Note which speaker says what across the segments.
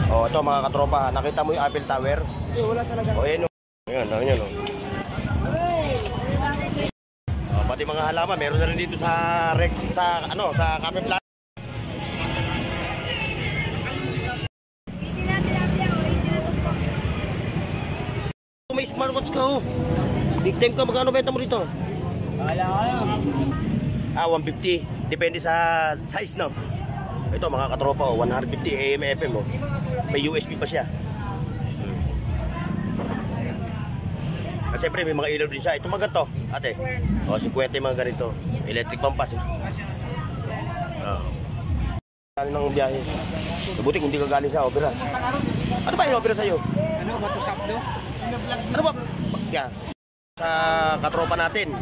Speaker 1: Oh, ito mga katropa, nakita mo yung Eiffel Tower?
Speaker 2: Wala talaga.
Speaker 1: Oh, yan o. Ayan, ayan o. Oh, pati mga halaman, meron na rin dito sa Carmen Plaza. May smartwatch ka oh. Big time ka, magkano benta mo dito?
Speaker 2: Wala ka yan.
Speaker 1: 150. Depende sa size, no? Ito mga katropa oh, 150 AM FM oh. May USB pa siya. At siyempre may mga ilaw din siya. Ito mga ganito, ate. O, 50 mga ganito. Electric pampas eh. Galing ng biyahe. Mabuti kung di ka galing sa opera. Ano ba yung opera sa'yo?
Speaker 2: Ano, Batusabdo?
Speaker 1: Ano ba? Yan. Sa katropa natin.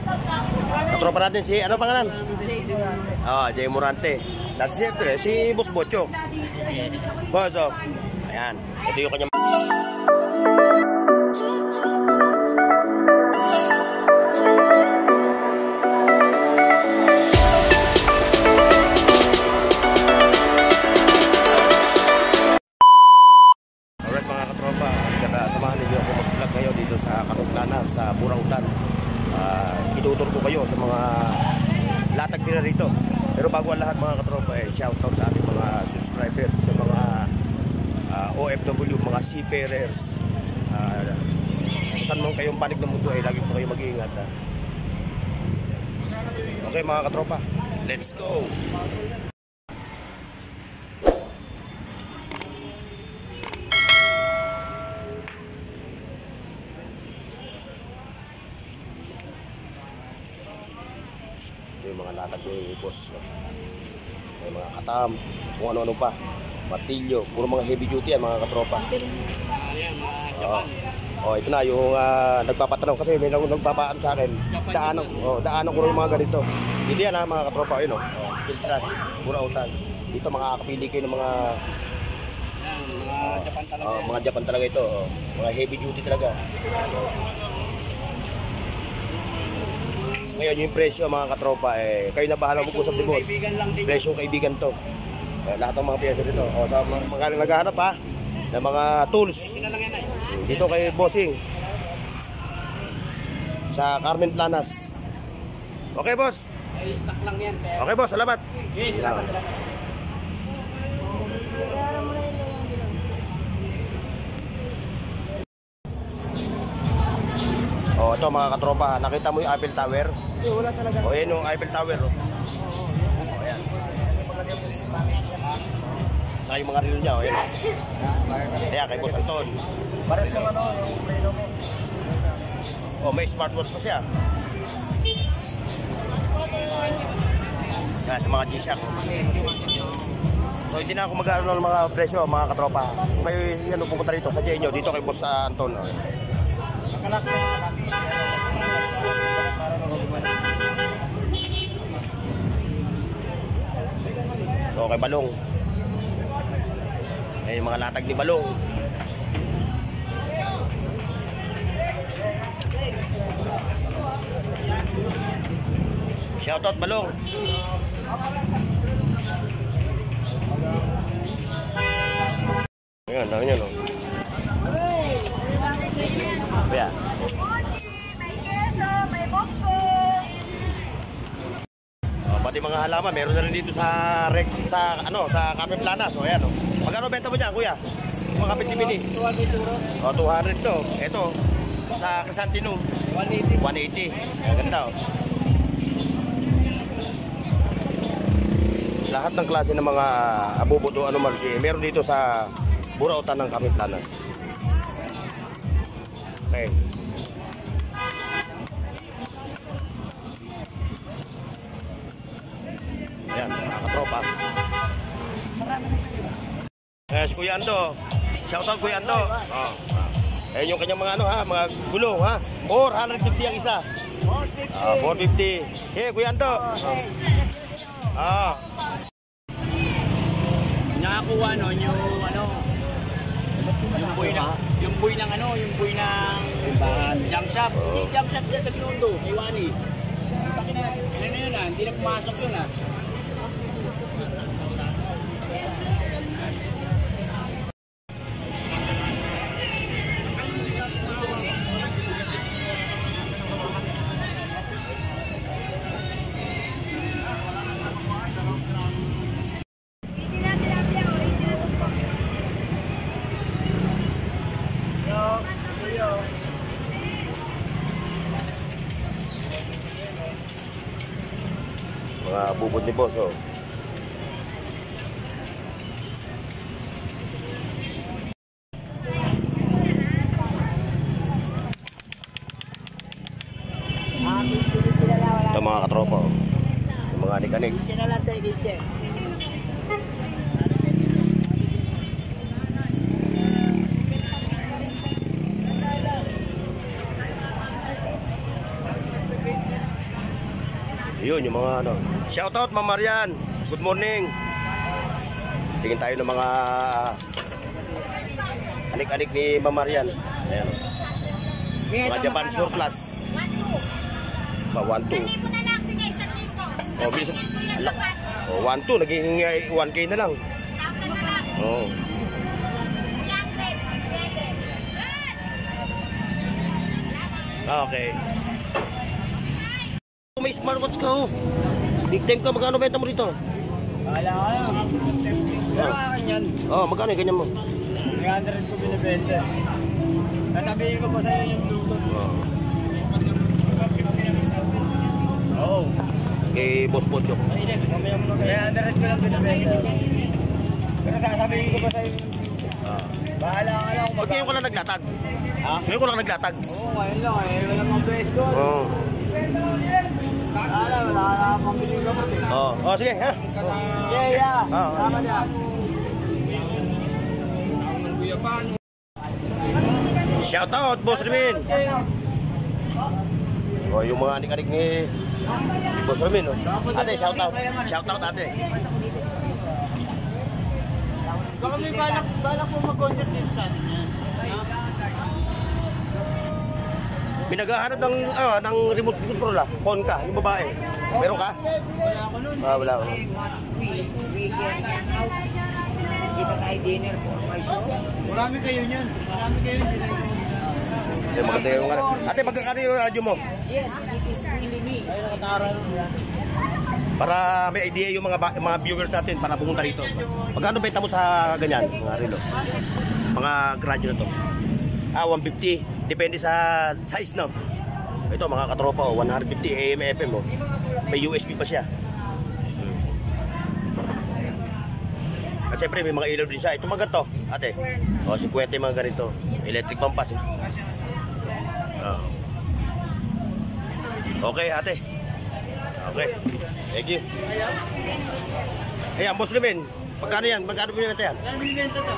Speaker 1: Katropa natin si, ano pangalan? Jay Morante. Dati siyempre, si Boss Bocho. Boss, oh. Ayan. Ito yung kanyang... Alright mga katropa, samahan niyo ako mag-vlog ngayon dito sa Carmen Plaza sa Burautan. Itutur ko kayo sa mga latag nila rito. Pero bago ang lahat mga katropa, shoutout sa ating mga subscribers, sa mga OFW, mga seafarers. Saan man kayong panig ng mundo lagi po kayo mag-iingat. Okay mga katropa, let's go! Yung mga latag ni boss, may mga katam, kung ano-ano pa, martilyo, puro mga heavy duty yan mga katropa. Ito na yung nagpapatanong kasi may nagpapaan sa akin, daanan ko rin yung mga ganito. Dito yan mga katropa, yun Filtras, Burautan. Dito makakapili kayo ng mga mga Japan talaga ito, mga heavy duty talaga. Ngayon yung presyo mga katropa kayo na bahala mag-usap ni boss. Presyo kaibigan to. Lahat ng mga piyesa dito. Sa mga naghahanap ng mga tools. Dito kay Bossing. Sa Carmen Planas. Okay boss?
Speaker 2: Stock lang yan.
Speaker 1: Okay boss, salamat.
Speaker 2: Yes, salamat.
Speaker 1: Ito mga katropa, nakita mo yung Eiffel Tower?
Speaker 2: Wala talaga.
Speaker 1: Yan yung Eiffel Tower. Ayan. Saka yung mga reel niya, ayan. Ayan, kay Boss Anton.
Speaker 2: Pares yung yung preno mo.
Speaker 1: May smartwatch pa siya. Yan, sa mga G-Shock. So hindi na ako mag-aaral ng mga presyo, mga katropa. Kung kayo pupunta rito sa Jenyo, dito kay Boss Anton. Kay Balong. Yung mga latag ni Balong. Shoutout Balong. Ayan, dami niya no. Ayan. Pati mga halaman, meron na rin dito sa Carmen Plaza. So ayan Magkano benta mo diyan, kuya? Mga kapit-tipini. 200 to. Ito sa Crisantino 180. Ganda Lahat ng klase ng mga abubuto meron dito sa Burautan ng Carmen Plaza. Okay. Ayan, mga katropa. Si Kuya Ando. Shoutout Kuya Ando. Ayan yung kanyang mga mga gulong 450 ang isa. 450. Kuya Ando.
Speaker 2: Nakakuha yung buoy ng junk shop. Hindi junk shop dyan sa Binondo, Iwani. Ano yun hindi na pumasok yun
Speaker 1: ni boss, oh. Ito mga katropa, oh. Yung mga anik-anik.
Speaker 3: Sila lang tayo guys eh.
Speaker 1: Yun, yung mga ano. Shoutout, Ma'am Marian. Good morning. Tingin tayo ng mga anik-anik ni Ma'am Marian. Ayan. Mga Japan surplus. 1-2. 1-2. Oh, bilis. Oh, 1-2. Naging 1K na lang. Oh. Okay. May smartwatch ka, oh. Big time ka. Magkano benta mo rito?
Speaker 3: Wala ka lang. Pero akin yan.
Speaker 1: Oh, magkano yung ganyan mo?
Speaker 3: 300 ko binibenta. Sasabihin ko pa sa'yo yung Bluetooth. Oo.
Speaker 1: Kay Boss Pocho.
Speaker 3: 300 ko lang binibenta. Pero sasabihin ko pa sa'yo yung Bluetooth. Bahala ka lang.
Speaker 1: Ba't ngayon ko lang naglatag?
Speaker 3: Ha?
Speaker 1: Ngayon ko lang naglatag.
Speaker 3: Oo, ngayon lang eh. Wala mga best ko.
Speaker 1: Oo.
Speaker 3: Wala ka pambiling gamot eh.
Speaker 1: Oh, oh, sige, ha?
Speaker 3: Yeah.
Speaker 1: Oo.
Speaker 3: Tama niya.
Speaker 1: Shout out, Boss Ramin. Oh, yung mga anik-anik ni Boss Ramin, oh. Ate, shout out. Shout out, ate.
Speaker 3: Baka may balak po mag-concert dito sa atin yan.
Speaker 1: Pinaghahanap ng remote control, ah. Phone ka, yung babae. Meron ka?
Speaker 3: Wala ako nun.
Speaker 1: Ah, wala ako.
Speaker 3: Kita tayo dinner po. Marami kayo niyan. Marami kayo niyan.
Speaker 1: Eh, maganda yung ano. Ate, magkakano yung radyo mo?
Speaker 3: Yes, it is really me. Ayun, nakataral mo yan.
Speaker 1: Para may idea yung mga viewers natin para pumunta rito. Magkano benta mo sa ganyan, mga relo? Mga radyo na to. 150. Depende sa size, no? Ito, mga katropa, 150 AM, FM, oh. May USB pa siya. At siyempre, may mga ilaw din siya. Ito mga ganito, ate. O, 50 yung mga ganito. Electric pampas, eh. Okay, ate. Okay. Thank you. Ayan, Boss Lumen. Pagkano yan? Magkano binibenta yan?
Speaker 3: Ano binibenta to?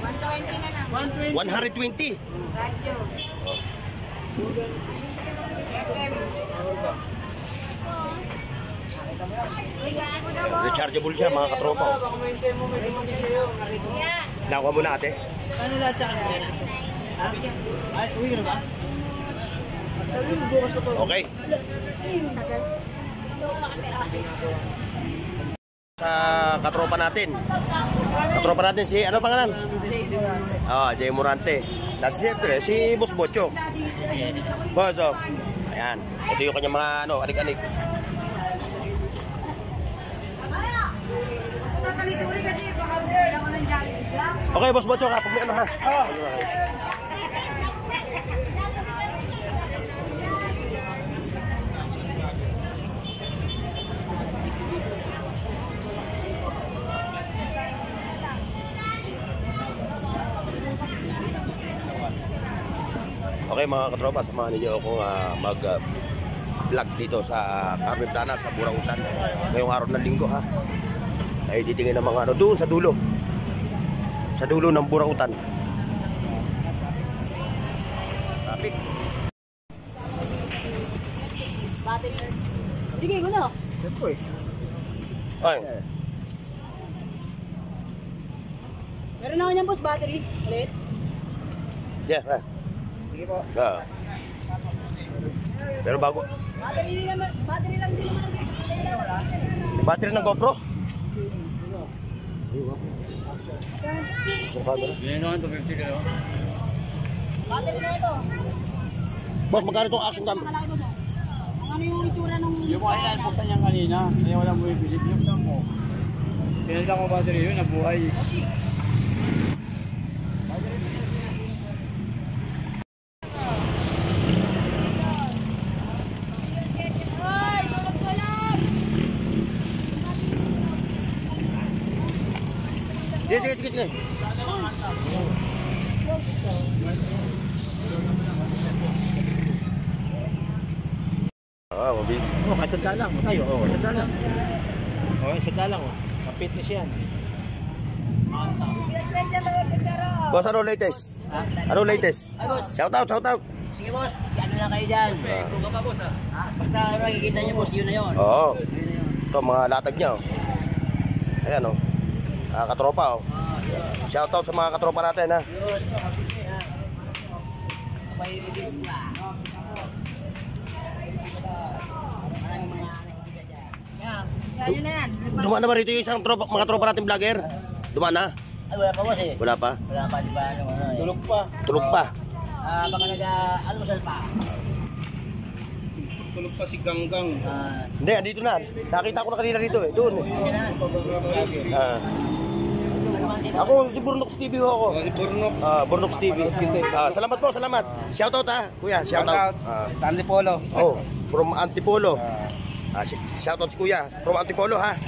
Speaker 3: 120 na lang.
Speaker 1: 120. Rechargeable siya, mga katropa, oh.
Speaker 3: Baka may hintay mo, may dumagin sa'yo.
Speaker 1: Nakuha mo na, ate.
Speaker 3: Ano lahat sa kanila? Ha? Ay, uwi ka na ba? Sabi ko sa bukas na to.
Speaker 1: Okay. Sa katropa natin. Katropa natin si, ano pangalan? Jay Morante. At siyempre, si Boss Bocho. Boss, oh. Ayan. Ito yung kanyang mga, anik-anik. Okay, Boss Bocho, kapag may ano, ha? Okay mga katropa, samahan niyo ako mag-vlog dito sa Carmen Plana sa Burautan ngayong araw ng linggo, ha. Ay titingin ng mga ano doon sa dulo. Sa dulo ng Burautan. Traffic.
Speaker 3: Battery. Bigay ko na. Ito eh.
Speaker 1: Ay.
Speaker 3: Meron ako niyan boss, battery. Ulit.
Speaker 1: Yeah, right.
Speaker 3: Sige po.
Speaker 1: Pero bago.
Speaker 3: Battery lang din naman.
Speaker 1: Battery ng GoPro? Sungkado na.
Speaker 2: Yan naman, 250 kayo.
Speaker 3: Battery na ito.
Speaker 1: Boss, magkano itong action cam?
Speaker 3: Malaki boss. Ano yung itsura nung...
Speaker 2: Yung mga inalposan niyan kanina, kaya walang bumibili. Binuksan mo. Pinalitan ko battery yun, nabuhay.
Speaker 1: Sige. Mabig.
Speaker 3: Kasada lang. Tayo, kasada lang. Kasada lang. Fitness yan.
Speaker 1: Boss, ano latest? Ano latest?
Speaker 2: Ay, boss.
Speaker 1: Shout out.
Speaker 2: Sige, boss. Ano lang kayo dyan? Kung ka pa, boss, ha? Basta nakikita niyo, boss, yun na yun.
Speaker 1: Oo.
Speaker 2: Yun na yun.
Speaker 1: Ito, mga latag niya. Ayan, oh. Katropa, oh. Shout out sa mga katropa natin, ha.
Speaker 2: Yun. Kapay-release mo na. Maraming mga nakikita dyan. Yan. Sasaya na yan.
Speaker 1: Dumaan na ba rito yung isang tropa, mga tropa natin vlogger? Dumaan na?
Speaker 2: Ay, wala pa, boss, eh.
Speaker 1: Wala pa?
Speaker 2: Wala pa, di ba?
Speaker 3: Tulog pa.
Speaker 1: Tulog pa.
Speaker 2: Baka nag-almusal pa.
Speaker 3: Tulog pa si Ganggang.
Speaker 1: Hindi, andito na. Nakita ko na kanina rito, eh. Doon, eh. Ako, si Burnox TV ho ako.
Speaker 3: Si Burnok.
Speaker 1: Burnox TV. Salamat po, salamat. Shout out, ha. Kuya, shout out.
Speaker 3: Sa Antipolo.
Speaker 1: Oh, from Antipolo. Shout out si Kuya, from Antipolo, ha.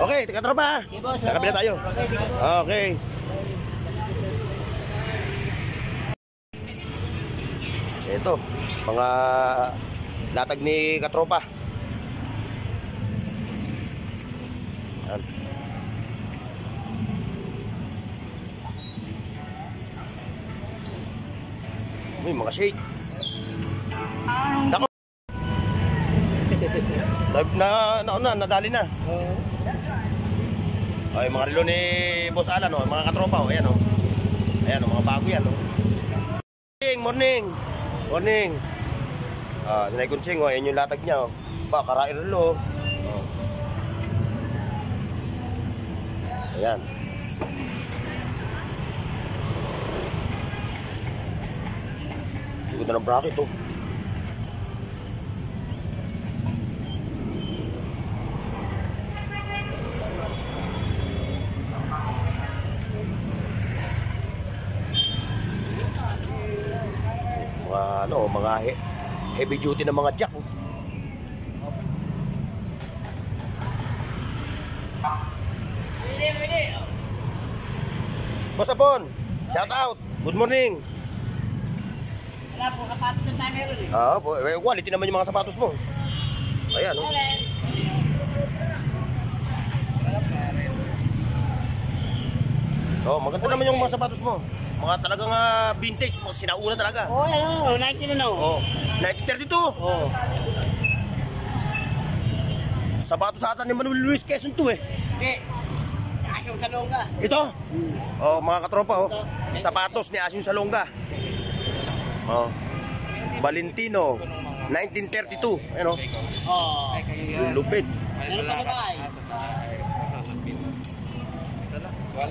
Speaker 1: Okay, katropa, ha.
Speaker 2: Okay, boss.
Speaker 1: Kakabila tayo.
Speaker 2: Okay, sige, boss.
Speaker 1: Okay. Ito, mga latag ni katropa. Yan. May mga shade. Nako. Nadali na. Ay, mga relo ni Boss Alan, oh, mga katropa, oh, ayan, oh. Ayan, oh, mga bago yan, oh. Morning. Sinay Kunching, oh, ayan yung latag niya, oh. Karain relo, oh. Ayan. Ganda ng bracket, oh. Mga heavy duty na mga jack. Boss Apon, shout out. Good morning.
Speaker 2: Wala po, kapatos na tayo meron, eh.
Speaker 1: Quality naman yung mga sapatos mo. Ayan, oh. Maganda naman yung mga sapatos mo. Mga talagang vintage, mga sinauna talaga.
Speaker 2: Oo, ano, 19 na, no?
Speaker 1: 1932. Sapatos sa ata ni Manuel Luis Quezon to, eh.
Speaker 2: Okay. Asyong Salonga.
Speaker 1: Ito? Mga katropa, sapatos ni Asyong Salonga. Valentino, 1932. Ano? Lupit.
Speaker 2: Meron pa sa bahay.
Speaker 3: Wala.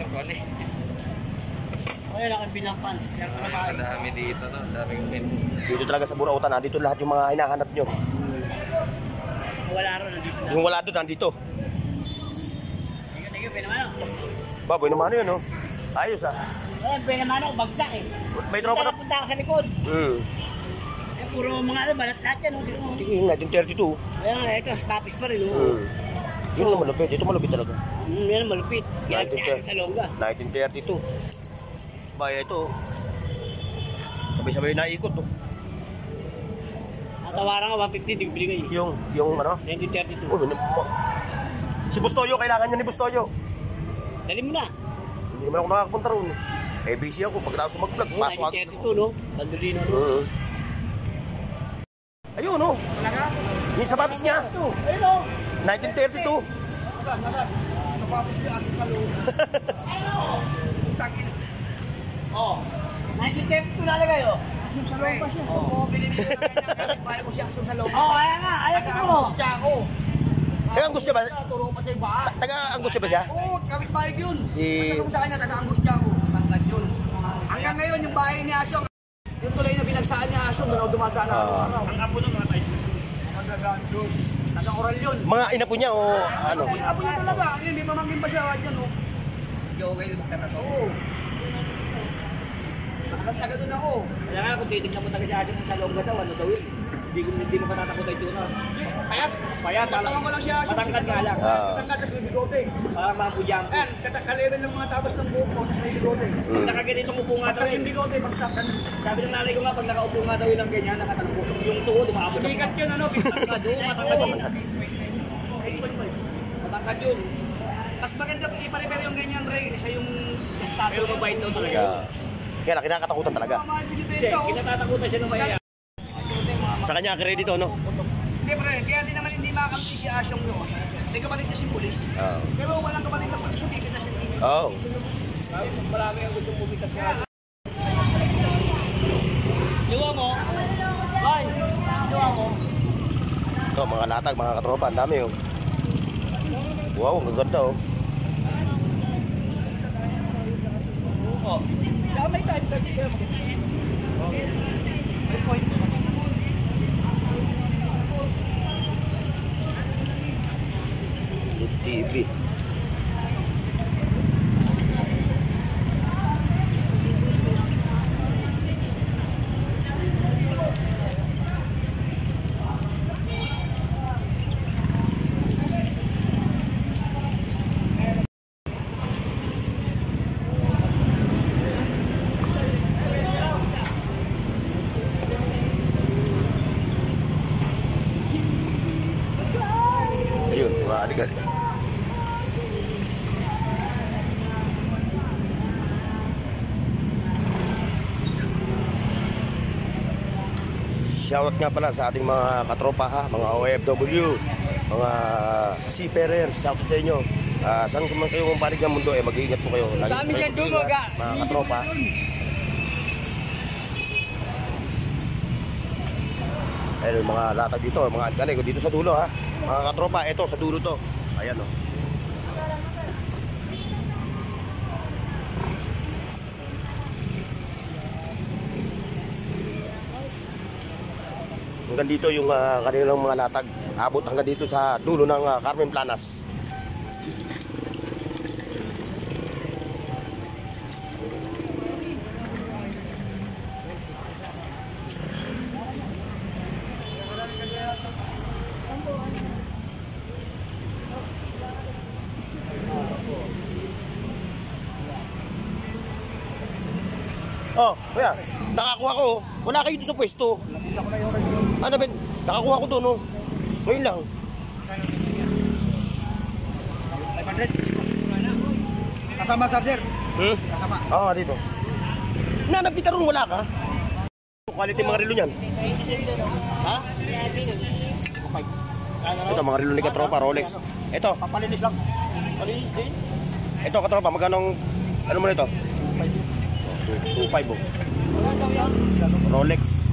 Speaker 2: Wala lang ang bilang pants.
Speaker 3: Ang dami dito, no? Ang daming pin.
Speaker 1: Dito talaga sa Burautan, dito lahat yung mga hinahanap nyo.
Speaker 2: Wala ron, nandito na.
Speaker 1: Yung wala doon, nandito.
Speaker 2: Tingnan, pinamano.
Speaker 1: Baboy naman yun, no? Ayos, ah.
Speaker 2: Wala, pinamano ko, bagsak, eh.
Speaker 1: May tropa na.
Speaker 2: Punta ka sa likod. Eh, puro mga ano, balat lahat yan, no?
Speaker 1: Tingin, 1932.
Speaker 2: Kaya nga, ito, topics pa rin, no?
Speaker 1: Yun lang malupit. Ito malupit talaga.
Speaker 2: Yan ang malupit. Kaya
Speaker 1: 1930.
Speaker 2: sa Salonga.
Speaker 1: 1932. Baya ito. Sabay-sabay na ikot, no?
Speaker 2: Natawaran ka, 150, hindi ko binigay.
Speaker 1: Yung ano?
Speaker 2: 1932.
Speaker 1: Si Bustoyo, kailangan niya ni Bustoyo.
Speaker 2: Dali mo na.
Speaker 1: Hindi naman ako nakakapunta roon. Busy ako. Pagkatapos ko mag-vlog, pasok ako.
Speaker 2: 1932, no? Bandolino, no?
Speaker 1: Ayun, no?
Speaker 2: Talaga?
Speaker 1: Yung sapatos niya.
Speaker 2: Ayun, no?
Speaker 1: 1932.
Speaker 2: Sapatos niya, Asyong Salonga. Ayun, no? Tangin. 1932 nalagay, oh. Asyong Salonga siya. Oo, binibigyan na kanya. Bahay ko siya Asyong Salonga. Kaya nga. Ayaw ko. Gusto ako.
Speaker 1: Taga Angustia ba?
Speaker 2: Turo pa sa iba.
Speaker 1: Taga Angustia ba siya?
Speaker 4: Oo, kapit-bahay yun.
Speaker 1: Si...
Speaker 4: Sa kanya, taga-Angustia ako. Tangkad yun. Hanggang ngayon, yung bahay ni Asyong, yung tulay na binagsaan ni Asyong, doon ako dumadaan na araw.
Speaker 2: Ang apo ng mga tayo.
Speaker 4: Magagaan doon. Taga-oral yun.
Speaker 1: Mga inapo niya o ano?
Speaker 4: Yung apo niya talaga. Hindi pamangkin pa siya. Yan, oh.
Speaker 3: Joel, magkataso.
Speaker 4: Oo. Taga doon ako.
Speaker 3: Kaya nga kung titignan mo taga si Asyong sa longga daw, ano daw yun? Hindi mo katatakot ito na.
Speaker 4: Payat.
Speaker 3: Payat,
Speaker 4: Tama mo lang si Asyong.
Speaker 3: matangkad nga lang.
Speaker 4: Matangkad kasi may bigote.
Speaker 3: Parang mga pujang.
Speaker 4: Ayan, kalevel ng mga tabas ng buhok mo, kasi may bigote.
Speaker 3: Pag nakaganitong upo nga daw
Speaker 4: Pagsak
Speaker 3: yun.
Speaker 4: yung bigote, pagsak ka.
Speaker 3: Sabi ng nanay ko nga, pag nakaupo nga daw yun ng ganyan, nakatalong yung tuhod, umaabot ng
Speaker 4: Sikat yun, ano?
Speaker 3: matangkad yun, matangkad yun. Matangkad yun.
Speaker 4: Mas maganda i-repair yung ganyan, Ray. Isa yung estado.
Speaker 3: Pero mabait daw talaga.
Speaker 1: Kaya kinakatakutan talaga.
Speaker 4: Mahal
Speaker 3: Hindi,
Speaker 4: binibenta, oh.
Speaker 3: kinatatakutan siya ng maya.
Speaker 1: Sa kanya credit no?
Speaker 4: Hindi, pre. Kaya din naman hindi makamti si Asyong noon. May kapatid na si Pulis.
Speaker 1: Oo.
Speaker 4: Pero walang kapatid na Pulis, hindi na siya.
Speaker 1: Oh.
Speaker 3: Marami ang gustong pumitas niya.
Speaker 2: Liwa mo. Ay, liwa mo.
Speaker 1: Ito, mga latag, mga katropa, ang dami oh. Wow, ang gaganda oh.
Speaker 2: Oo. Saka may time kasi. May point.
Speaker 1: TV. Ayun, mga aligad. Shoutout nga pala sa ating mga katropa ha, mga OFW, mga seafarers, shoutout sa inyo. Saan man kayo mapalig ng mundo, mag-iingat po kayo. Lagi
Speaker 2: Dami
Speaker 1: po
Speaker 2: dyan
Speaker 1: kayo
Speaker 2: dun,
Speaker 1: mag-iingat, mga katropa. Ayun, mga latag dito, mga ankanay ko dito sa dulo ha. Mga katropa, eto sa dulo to. Ayan o. Hanggang dito yung kanilang mga latag. Abot hanggang dito sa dulo ng Carmen Planas. Oh, kuya, nakakuha ko. Wala kayo dito sa pwesto. Ano Ben? Nakakuha ko doon, oh. Ngayon lang.
Speaker 3: 500. Kasama charger.
Speaker 1: Kasama. Oo, dito. Nanapita ron, wala ka? Quality mga relo niyan. Ha? Ito, mga relo ni katropa, Rolex. Ito.
Speaker 2: Papalinis lang. Palinis din.
Speaker 1: Ito, katropa, magkano ano mo nito? 2.5 oh. Rolex.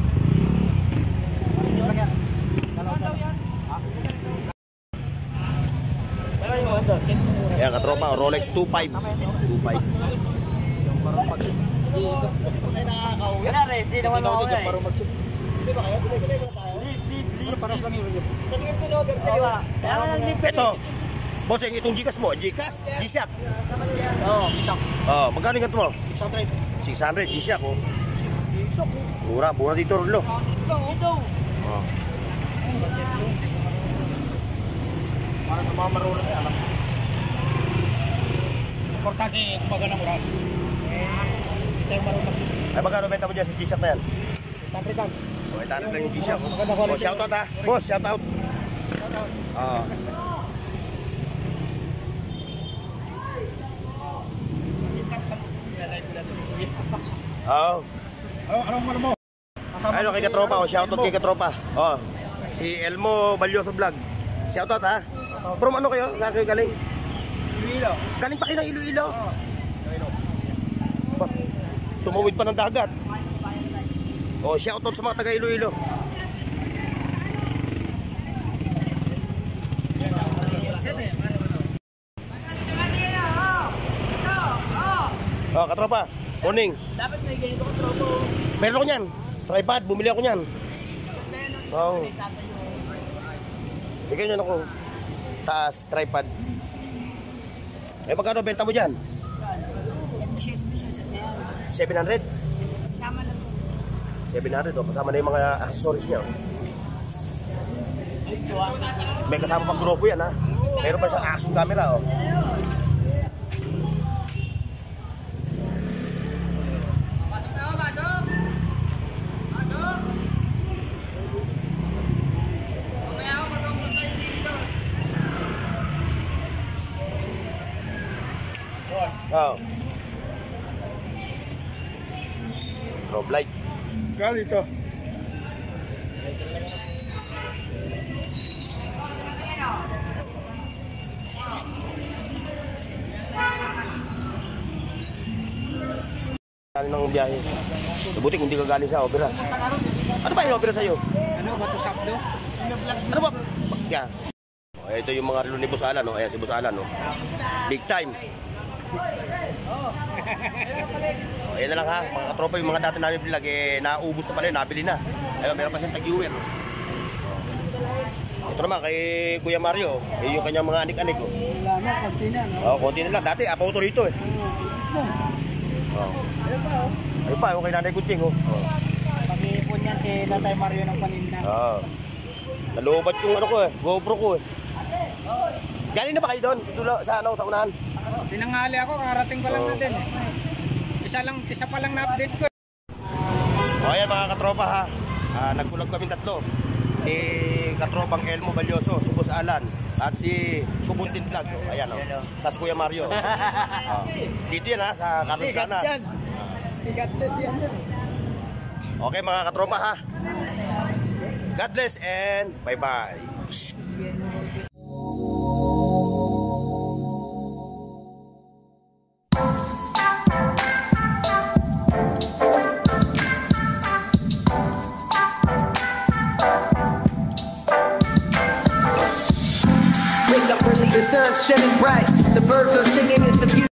Speaker 1: Ayan, katropa, Rolex 2.5. 2.5.
Speaker 2: Yan na, rest. Di naman ako eh.
Speaker 1: Ito. Bossing, itong Gcash mo, Gcash, G-Shock.
Speaker 2: Oo, isang.
Speaker 1: Oh, magkano yung ganito mo?
Speaker 2: 600.
Speaker 1: 600, G-Shock oh. Mura dito Rolo.
Speaker 2: Ito.
Speaker 1: Oh.
Speaker 2: Para sa mga marunong ay alam. Importante, kumbaga ng oras. Tayo marunong.
Speaker 1: Ay, magkano benta mo dyan sa G-Shock na yan?
Speaker 2: Tantritan.
Speaker 1: Oh, itanong lang yung G-Shock. Oh, shoutout ha. Boss, shoutout. Oh. Oh.
Speaker 2: Anong mo?
Speaker 1: Ano kay katropa, oh, shoutout kay katropa. Oh. Si Elmo Balyoso Vlog. Shoutout ha. From ano kayo? Saan kayo galing?
Speaker 2: Iloilo.
Speaker 1: Galing pa kayo ng Iloilo. Bah, tumawid pa ng dagat. Oh, shoutout sa mga taga Iloilo. Oh, katropa. Morning.
Speaker 2: Dapat may ganito ko tropo.
Speaker 1: Meron ako niyan. Tripod, bumili ako niyan. Oo. Bigyan niyo ako. Taas, tripod. Eh, magkano benta mo dyan? 700? 700 oh. Kasama na yung mga accessories niya. Oh. May kasama pang grupo yan ha. Meron pa siyang action camera oh. Oh. Strobe light.
Speaker 3: Kali ito.
Speaker 1: Galing ng biyahe. Mabuti kung hindi ka galing sa opera. Ano ba yung opera sa'yo?
Speaker 3: Ano ba ito, Sabdo?
Speaker 1: Ano ba? Yan. Oh, ito yung mga relo ni Boss Alan. Oh. Ayan si Boss Alan. Oh. Big time. Oh, ayan na lang ha. Mga katropa yung mga dati namin vlog. Naubos na pala yun. Nabili na. Ayun, meron pa siyang tag-viewer. Oh. Ito naman kay Kuya Mario. Yung kanyang mga anik-anik. Oh.
Speaker 2: Wala na, konti na. No?
Speaker 1: Oh, konti na lang. Dati, apaw ito rito eh. Oh. Ayun pa, yung kay Nanay Kutsing. Oh.
Speaker 2: Pag-iipon yan si Tatay Mario ng paninda.
Speaker 1: Oo. Nalubat yung ano ko eh, GoPro ko eh. Galing na ba kayo doon? Sa ano, sa unahan?
Speaker 3: Tinanghali ako, karating ko lang na din. Isa pa lang na-update ko.
Speaker 1: O ayan mga katropa ha. Nagkulag kami tatlo. Ni katropang Elmo Balyoso, si Boss Alan, at si Kubuntin Vlog. Ayan o. Sa Kuya Mario. Dito yan ha, sa Carlos Canas.
Speaker 2: Sigat na siya.
Speaker 1: Okay mga katropa ha. God bless and bye-bye.
Speaker 5: Wake up early, the sun's shining bright. The birds are singing, it's a beautiful